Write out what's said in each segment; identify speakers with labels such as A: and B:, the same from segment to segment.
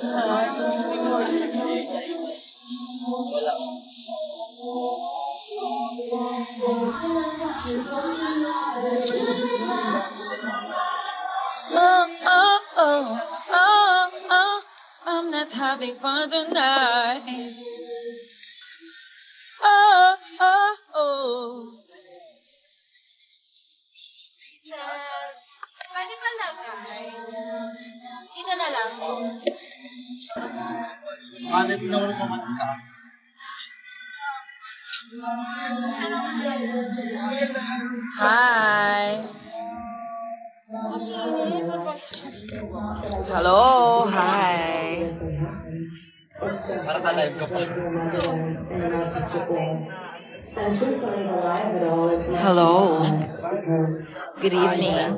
A: Oh, oh, oh, oh, oh, I'm not having fun tonight. Oh, oh, oh.
B: Pwede pa lagay. Dito na lang.
C: Ano, tinawag ko matika.
A: Hi. Hello, hi.
C: Para ka-live ka po.
A: Hello. Good evening.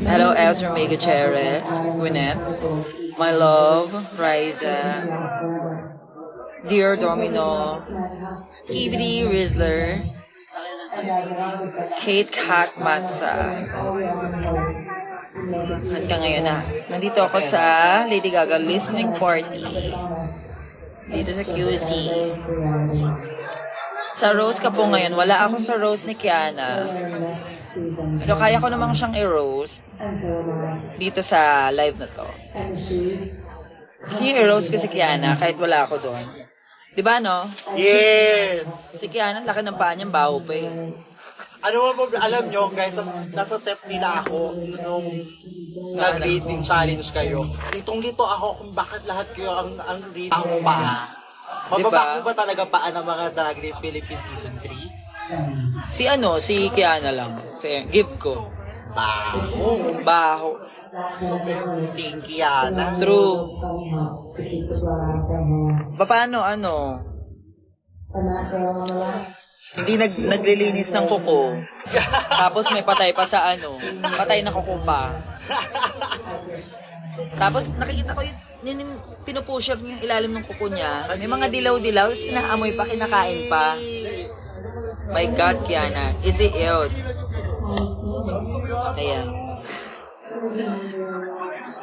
A: Hello, Ezra Mega Cheres, Gwyneth, my love, Riza, Dear Domino, Skibidi Rizzler, Kate Kat Matza. Saan ka ngayon na? Nandito ako sa Lady Gaga listening party. Dito sa QC. Sa Rose ka po ngayon. Wala ako sa Rose ni Kiana. Pero kaya ko namang siyang i-roast dito sa live na to. Kasi yung i-roast ko si Kiana kahit wala ako doon. Diba, no?
C: Yes!
A: Si Kiana, laki ng paa niyang baho pa eh.
C: Ano mo, alam nyo, guys, nasa set nila ako nung nag-rating challenge kayo. Litong-lito ako kung bakit lahat kayo ang rating ako pa. Mababa ko ba talaga paan ng mga Drag Race Philippines Season 3?
A: Si Kiana lang. Give ko.
C: Baho.
A: Baho.
C: Stinky yata.
A: True. Paano, ano? Hindi naglilinis ng kuko. Tapos may patay pa sa ano. Patay na kuko pa. Tapos nakikita ko yung pinupusher niya yung ilalim ng kuko niya. May mga dilaw-dilaw. Tapos kinaamoy pa, kinakain pa. My God, Kiana. Is it out? Ayan.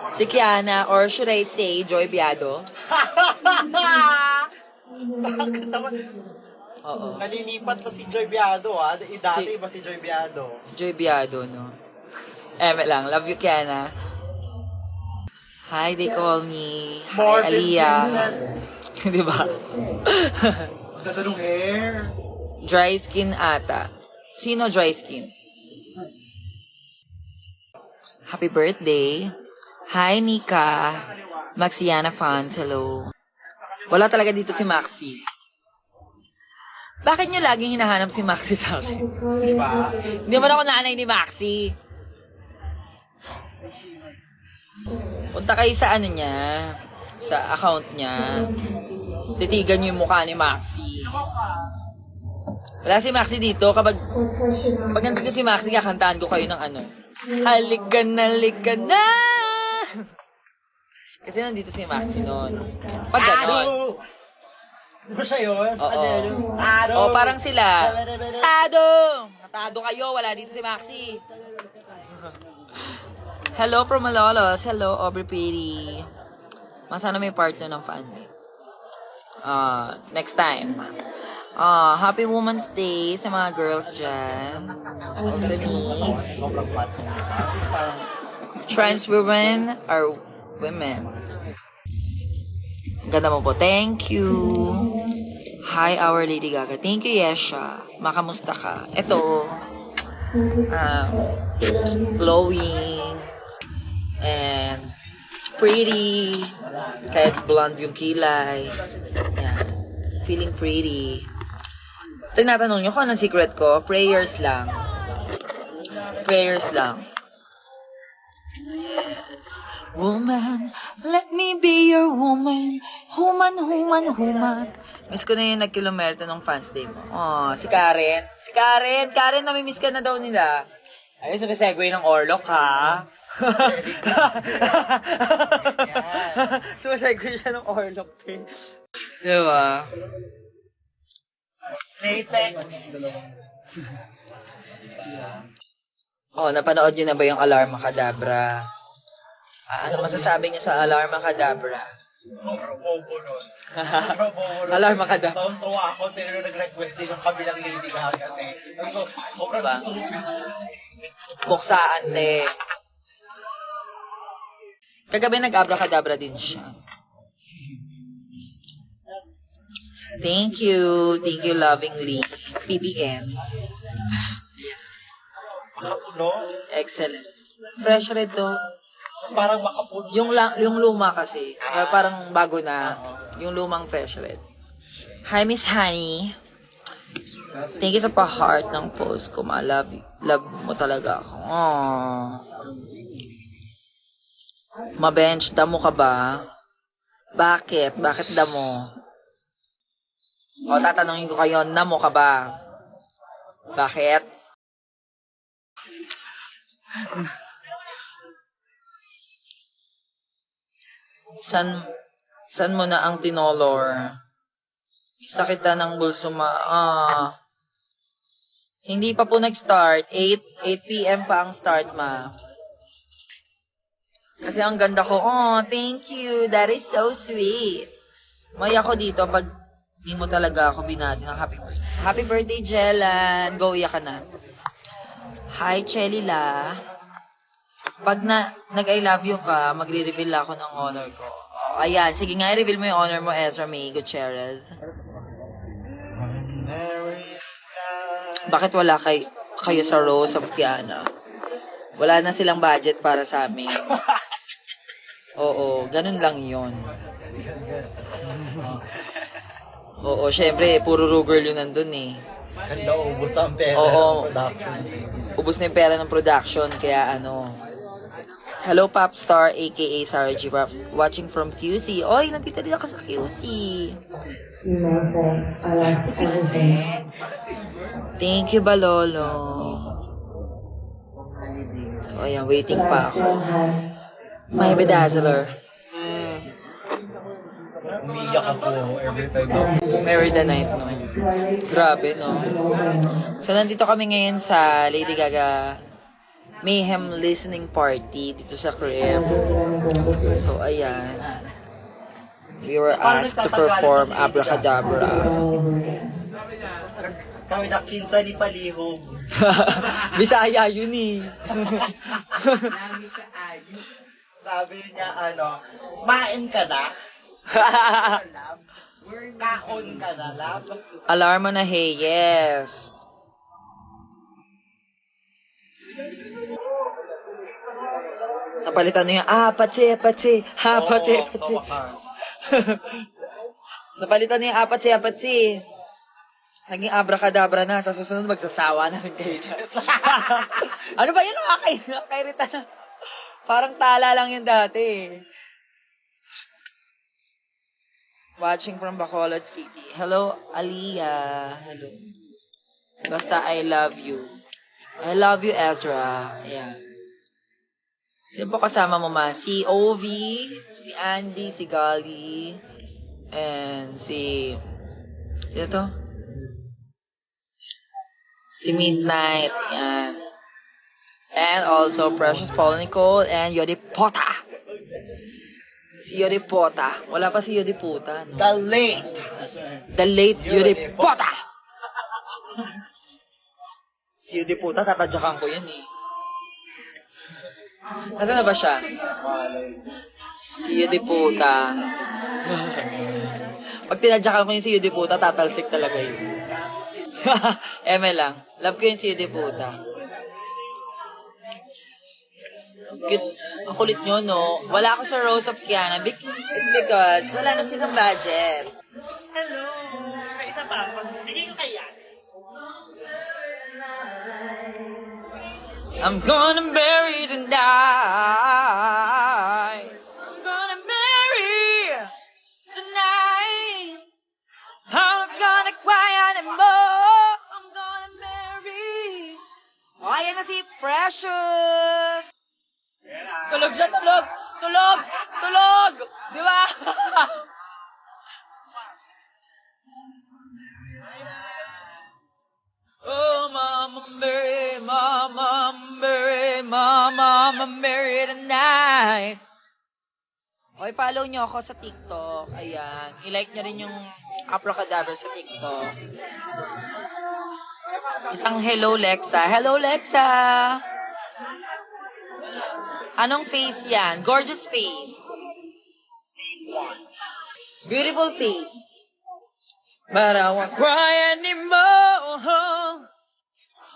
A: Si Kiana, or should I say, Joy Biado?
C: Bakit naman?
A: Oo.
C: Nalilipat na si Joy Biado, ha? Dati iba si Joy Biado.
A: Si Joy Biado, no? Lang. Love you, Kiana. Hi, they call me. Hi, Aliyah. Diba?
C: Ganda nung hair.
A: Dry skin ata. Sino dry skin? Happy birthday. Hi, Mika. Maxiana fans, hello. Wala talaga dito si Maxi. Bakit nyo laging hinahanap si Maxi sa akin?
C: Diba?
A: Hindi mo ako nanay ni Maxi. Punta kayo sa ano niya, sa account niya. Titigan nyo yung mukha ni Maxi. Wala si Maxi dito. Kapag nandito si Maxi, kakantaan ko kayo ng ano. Halika na, halika na! Kasi nandito si Maxi noon. Pag ganon.
C: Ano siya yun?
A: Oo.
C: Tado!
A: O, parang sila. Tado! Natado kayo, wala dito si Maxi. Hello from Malolos. Hello, Aubrey Piri. Masana may partner ng fan meet. Next time. Happy Women's Day sa mga girls dyan. Also me. Trans women are women. Ganda mo po. Thank you. Hi, our Lady Gaga. Thank you, Yesha. Makamusta ka? Ito. Glowing. And pretty. Kahit blonde yung kilay. Yan. Feeling pretty. Tinatanong nyo kung anong secret ko? Prayers lang. Prayers lang. Yes. Woman, let me be your woman. Human, human, human. Miss ko na yung nagkilometro ng fans day mo. Oh, si Karen. Si Karen. Karen, namimiss ka na daw nila. Ayun, sumisegue ng Orlok, ha? Sumisegue siya ng Orlok, din. Diba?
C: Natex.
A: Oh, napanood niyo na ba yung Alarma Kadabra? Ano masasabi niyo sa Alarma Kadabra?
C: Sobrang bobo nun. Sobrang bobo nun.
A: Alarma Kadabra.
C: Taon-tuwa ako, pero nag-request din ng kabilang Lady Gaga. Sabi ko, sobrang
A: Diba?
C: stupid.
A: Buksaan, te. Kagabi nag-Abracadabra din siya. Thank you. Thank you lovingly. PBN.
C: Makapuno.
A: Excellent. Fresh red to.
C: Parang makapuno.
A: Yung luma kasi. Parang bago na. Yung lumang fresh red. Hi, Miss Honey. Thank you sa pa-heart ng post ko. Love mo talaga ako. Aww. Ma-bench, damo ka ba? Bakit? Bakit damo? O, tatanungin ko kayo, namo ka ba? Bakit? San mo na ang tinolor? Sakit na ng bulso Hindi pa po nag-start. 8 p.m. pa ang start, ma. Kasi ang ganda ko. Oh, thank you. That is so sweet. May ako dito pag di mo talaga ako binati ng happy birthday. Happy birthday, Jelan. Go, iyak ka na. Hi, Chelila. Pag nag-I love you ka, magre-reveal ako ng honor ko. Oh, ayan. Sige nga, i-reveal mo yung honor mo, Ezra May Gutierrez. Bakit wala kayo sa Rose of Kiana? Wala na silang budget para sa amin. Oo, ganun lang yun. Oo, syempre, puro Ruger yun nandun eh.
C: Ganda, ubos ang pera
A: Oo.
C: ng production.
A: Ubus na yung pera ng production, kaya Hello, Popstar, aka Sarah G. Watching from QC. Oy, nandito din ako sa QC.
D: You may say, I lost everything.
A: Thank you, Balolo. So, ayan, waiting
D: But I
A: pa ako.
D: still had
A: My bedazzler.
C: Umiiyak ako every time.
A: Mary the Night, no? Grabe, no? So, nandito kami ngayon sa Lady Gaga Mayhem Listening Party dito sa crib. So, ayan. We were asked to perform Abracadabra.
C: Kami na kinsa ni Palihog.
A: Bisaya yun eh.
C: Sabi niya, main ka na? Kaon ka na, lab?
A: Alarma na hey, yes. Napalitan niya, pati.
C: Sa wakas.
A: Napalitan niya, pati. Naging abracadabra na. Sa susunod, magsasawa na rin kayo dyan. Ano ba yun? Nakairita na. Parang tala lang yun dati. Watching from Bacolod City. Hello, Aliyah. Hello. Basta I love you. I love you, Ezra. Ayan. Sino po kasama mo, ma? Si Ovi, si Andy, si Gali, and si... Sino to? Si Midnight. Ayan. And also Precious Paul Nicole and Yodi Pota. Si Yodi Pota. Wala pa si Yodi Puta, no?
C: The late.
A: The late Yodi Pota. Si Yodi Puta, tatadyakan ko yan eh. Nasaan na ba siya? Si Yodi Puta. Pag tinadyakan ko yung si Yodi Puta, tatalsik talaga yun. Eme lang. Love ko yung si Yodi Puta. Cute. Ang kulit nyo, no? Wala ako sa Rose of Kiana. It's because wala na silang budget.
E: Hello! May isa pa. Bigay ko kaya.
A: I'm gonna marry tonight. I'm gonna marry tonight. I'm not gonna cry anymore. I'm gonna marry. Oh, ayan na si Precious. Tulog siya, tulog! Tulog! Tulog! Di ba? Oh, Mama Mary, Mama Mary. I'ma marry tonight. Okay, follow nyo ako sa TikTok. Ayan. I-like nyo rin yung Abracadabra sa TikTok. Isang hello, Lexa. Hello, Lexa! Anong face yan? Gorgeous face. Beautiful face. But I won't cry anymore.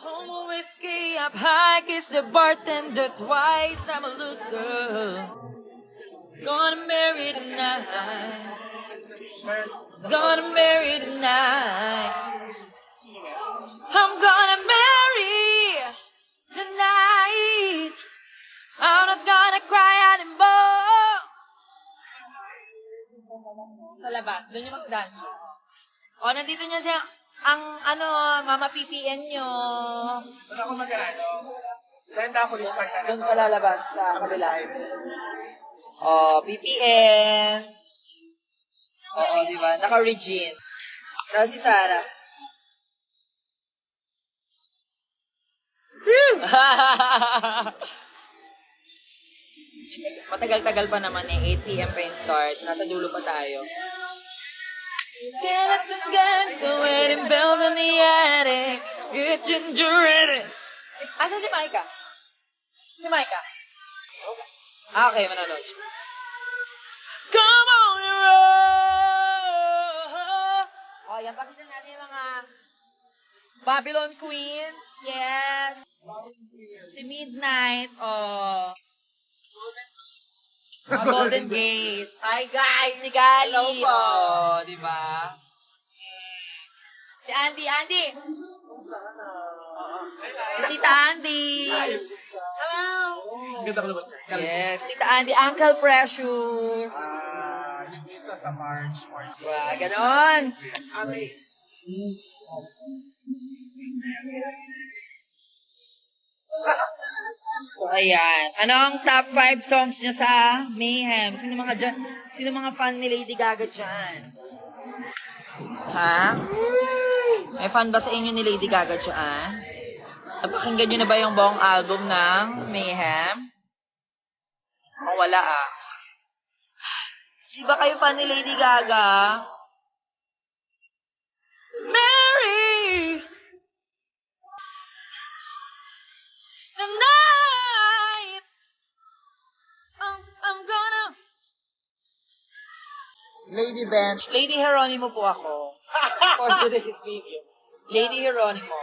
A: Home whiskey up high, kiss the bartender twice. I'm a loser. Gonna marry tonight. Gonna marry tonight. I'm gonna marry tonight. I'm not gonna cry anymore. Sa labas, doon yung mag-dance. O, nandito niya siya, mama PPN nyo.
C: Saan ako mag-ano? Saan ako dito sa
A: Doon ka lalabas sa kabila. O, PPN. Oo, di ba? Naka-Regine. Tapos si Sarah. Matagal-tagal pa naman eh. 8 p.m. pa yung start. Nasa dulo pa tayo. Skeleton guns, a wedding bells in the attic. Get ginger ready. Asa si Micah? Si Micah? Okay, manonood siya. Come on, roll! O, yan. Pakita natin yung mga Babylon Queens. Yes. Si Midnight. Oh. Mga Golden Gays. Hi, guys. Si Gali. Oh, di ba? Si Andy. Andy. Si Tita Andy.
C: Ganda ko naman.
A: Yes, Tita Andy. Uncle Precious.
C: Yung isa sa March.
A: Wow, ganon. So, ayan. Ano ang top 5 songs niya sa Mayhem? Sino mga fan ni Lady Gaga dyan? Ha? May fan ba sa inyo ni Lady Gaga dyan? Napakinggan nyo na ba yung buong album ng Mayhem? O wala ah. Di ba kayo fan ni Lady Gaga? Mary! The night I'm gonna Lady Bench. Lady Geronimo po ako. For today's video. Lady Geronimo.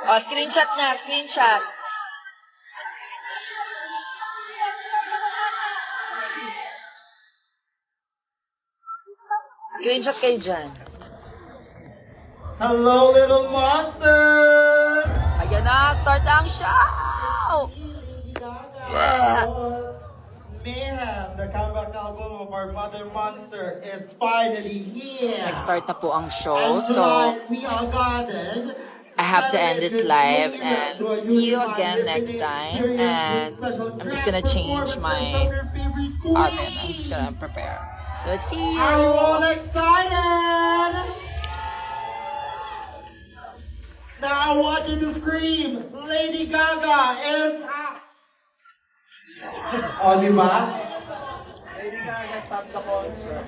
A: Oh, screenshot na, screenshot. Screenshot kayo dyan.
C: Hello, little monster!
A: Ayan na, start ang show!
C: Mayhem, the comeback album of our mother monster, is finally here.
A: Nag-start na po ang show,
C: And
A: so
C: tonight, we are gathered.
A: I have to end this live and see you again next time. And I'm just gonna change my outfit. I'm just gonna prepare. So see you!
C: Are you all excited? Now I want you to scream, Lady Gaga is out! O, di ba? Lady Gaga, stop the concert.